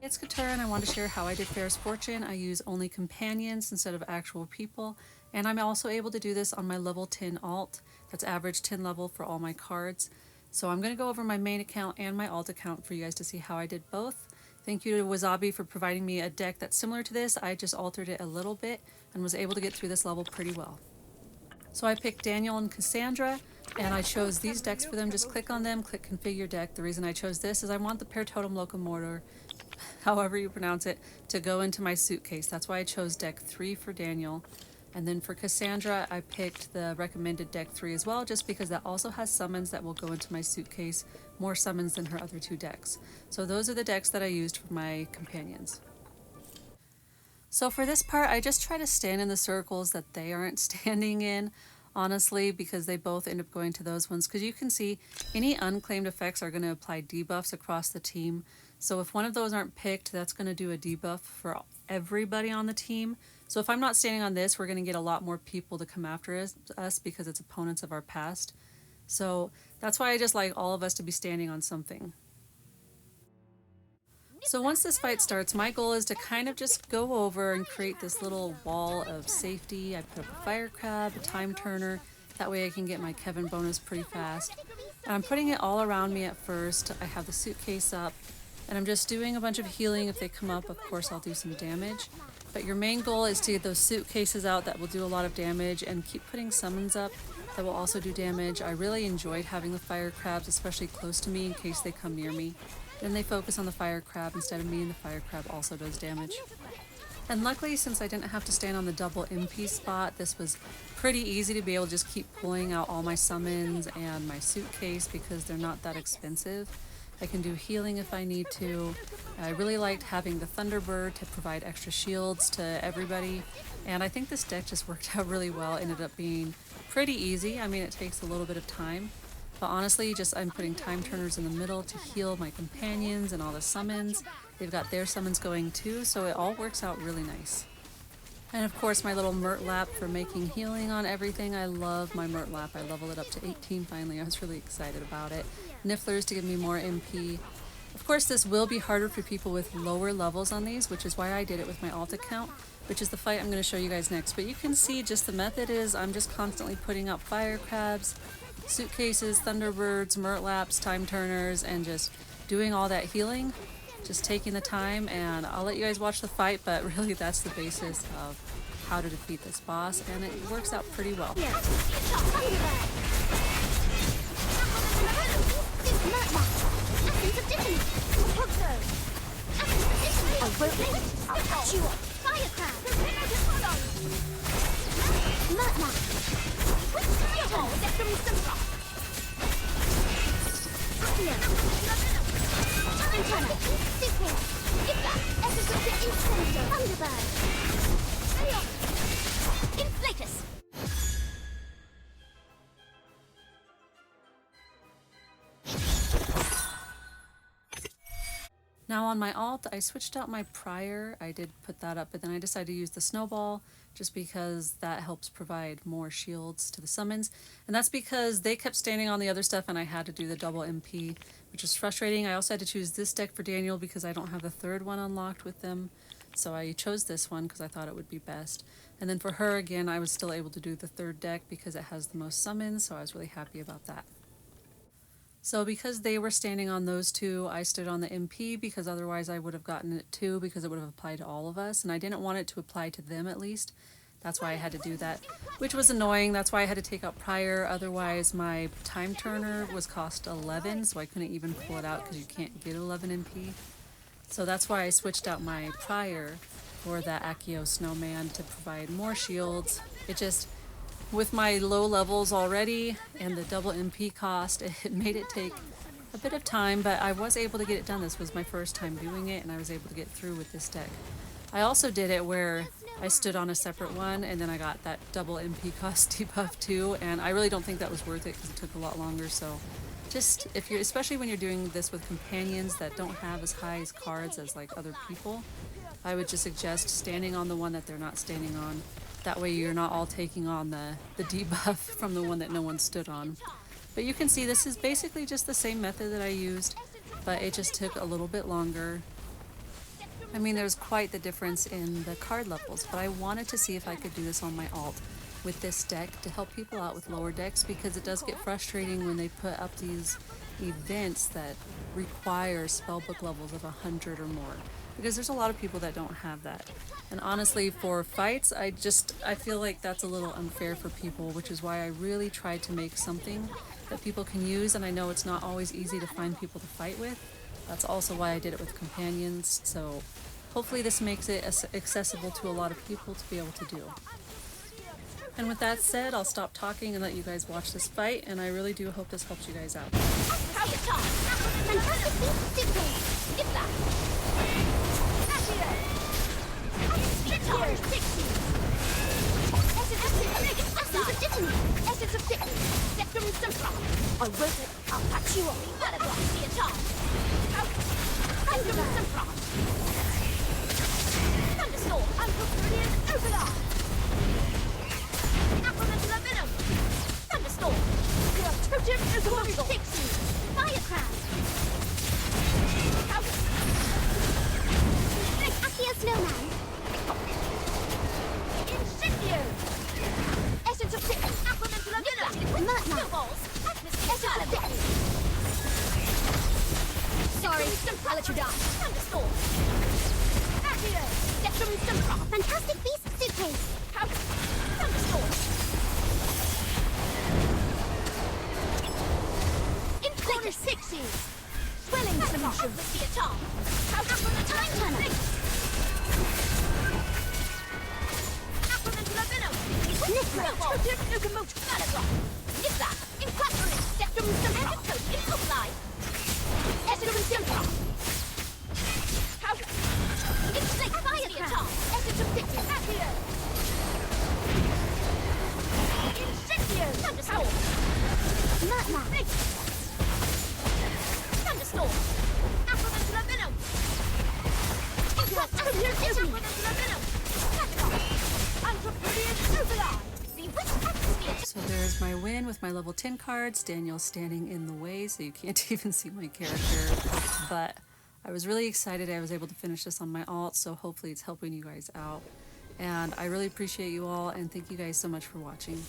It's Katura and I want to share how I did Fairest Fortune. I use only companions instead of actual people, and I'm also able to do this on my level 10 alt. That's average 10 level for all my cards. So I'm going to go over my main account and my alt account for you guys to see how I did both. Thank you to Wasabi for providing me a deck that's similar to this. I just altered it a little bit and was able to get through this level pretty well. So I picked Daniel and Cassandra, and I chose these decks for them. Just click on them, click configure deck. The reason I chose this is I want the Pair Totem Locomotor, however you pronounce it, to go into my suitcase. That's why I chose deck 3 for Daniel. And then for Cassandra, I picked the recommended deck 3 as well, just because that also has summons that will go into my suitcase, more summons than her other 2 decks. So those are the decks that I used for my companions. So for this part, I just try to stand in the circles that they aren't standing in, honestly, because they both end up going to those ones. Because you can see any unclaimed effects are going to apply debuffs across the team. So if one of those aren't picked, that's going to do a debuff for everybody on the team. So if I'm not standing on this, we're going to get a lot more people to come after us because it's opponents of our past. So that's why I just like all of us to be standing on something. So once this fight starts, my goal is to kind of just go over and create this little wall of safety. I put up a fire crab, a time turner, that way I can get my Kevin bonus pretty fast. And I'm putting it all around me at first. I have the suitcase up, and I'm just doing a bunch of healing. If they come up, of course I'll do some damage. But your main goal is to get those suitcases out that will do a lot of damage, and keep putting summons up that will also do damage. I really enjoyed having the fire crabs, especially close to me in case they come near me. Then they focus on the fire crab instead of me, and the fire crab also does damage. And luckily, since I didn't have to stand on the double MP spot, this was pretty easy to be able to just keep pulling out all my summons and my suitcase because they're not that expensive. I can do healing if I need to. I really liked having the Thunderbird to provide extra shields to everybody, and I think this deck just worked out really well. It ended up being pretty easy. I mean, it takes a little bit of time. But honestly, I'm putting time turners in the middle to heal my companions and all the summons. They've got their summons going too, so it all works out really nice. And of course, my little Murtlap for making healing on everything. I love my Murtlap. I leveled it up to 18 finally. I was really excited about it. Nifflers to give me more MP. Of course, this will be harder for people with lower levels on these, which is why I did it with my alt account, which is the fight I'm going to show you guys next. But you can see just the method is I'm just constantly putting out fire crabs, suitcases, Thunderbirds, Murtlaps, time turners, and just doing all that healing, just taking the time. And I'll let you guys watch the fight, but really that's the basis of how to defeat this boss, and it works out pretty well. Now on my alt, I switched out my prior. I did put that up, but then I decided to use the snowball just because that helps provide more shields to the summons. And that's because they kept standing on the other stuff and I had to do the double MP, which was frustrating. I also had to choose this deck for Daniel because I don't have the third one unlocked with them. So I chose this one because I thought it would be best. And then for her, again, I was still able to do the third deck because it has the most summons, so I was really happy about that. So because they were standing on those two, I stood on the MP because otherwise I would have gotten it too because it would have applied to all of us, and I didn't want it to apply to them at least. That's why I had to do that, which was annoying. That's why I had to take out prior. Otherwise my time turner was cost 11, so I couldn't even pull it out because you can't get 11 MP. So that's why I switched out my prior for that Accio Snowman to provide more shields. It just, with my low levels already and the double MP cost, it made it take a bit of time, but I was able to get it done. This was my first time doing it, and I was able to get through with this deck. I also did it where I stood on a separate one, and then I got that double MP cost debuff too, and I really don't think that was worth it because it took a lot longer. So just, if you're, especially when you're doing this with companions that don't have as high as cards as like other people, I would just suggest standing on the one that they're not standing on. That way you're not all taking on the debuff from the one that no one stood on. But you can see this is basically just the same method that I used, but it just took a little bit longer. I mean, there's quite the difference in the card levels, but I wanted to see if I could do this on my alt with this deck to help people out with lower decks, because it does get frustrating when they put up these events that require spellbook levels of 100 or more, because there's a lot of people that don't have that. And honestly, for fights, I feel like that's a little unfair for people, which is why I really tried to make something that people can use. And I know it's not always easy to find people to fight with. That's also why I did it with companions. So hopefully this makes it accessible to a lot of people to be able to do. And with that said, I'll stop talking and let you guys watch this fight, and I really do hope this helps you guys out. I will. I'll catch you up. Thunderstorm and Brilliant Overlord. Applemental Venom. Thunderstorm. Your totem is immortal. Pixie. Firecraft. Accio Snowman. Incendio. Essence of Sickness. Applemental Venom. Snowballs. Essence of Sickness. Sorry, I'll let you down. Thunderstorm. Accio. Spectrum Symphron. Fantastic Beast Suitcase. Thunderstorm. Corner 60s. Swelling solution. Time turner. Totem locomotive. Is that incorporate Spectrum Symphron? Incorporate. Essence of Symphron. Inflict Firecraft. Essence of Sickness. Accio. Incendio. Thunderstorm. Nightmare. Thunderstorm. Applemental Venom. Applemental Venom. Brilliant Overlord. So there's my win with my level 10 cards. Daniel's standing in the way, so you can't even see my character. But I was really excited I was able to finish this on my alt, so hopefully it's helping you guys out. And I really appreciate you all, and thank you guys so much for watching.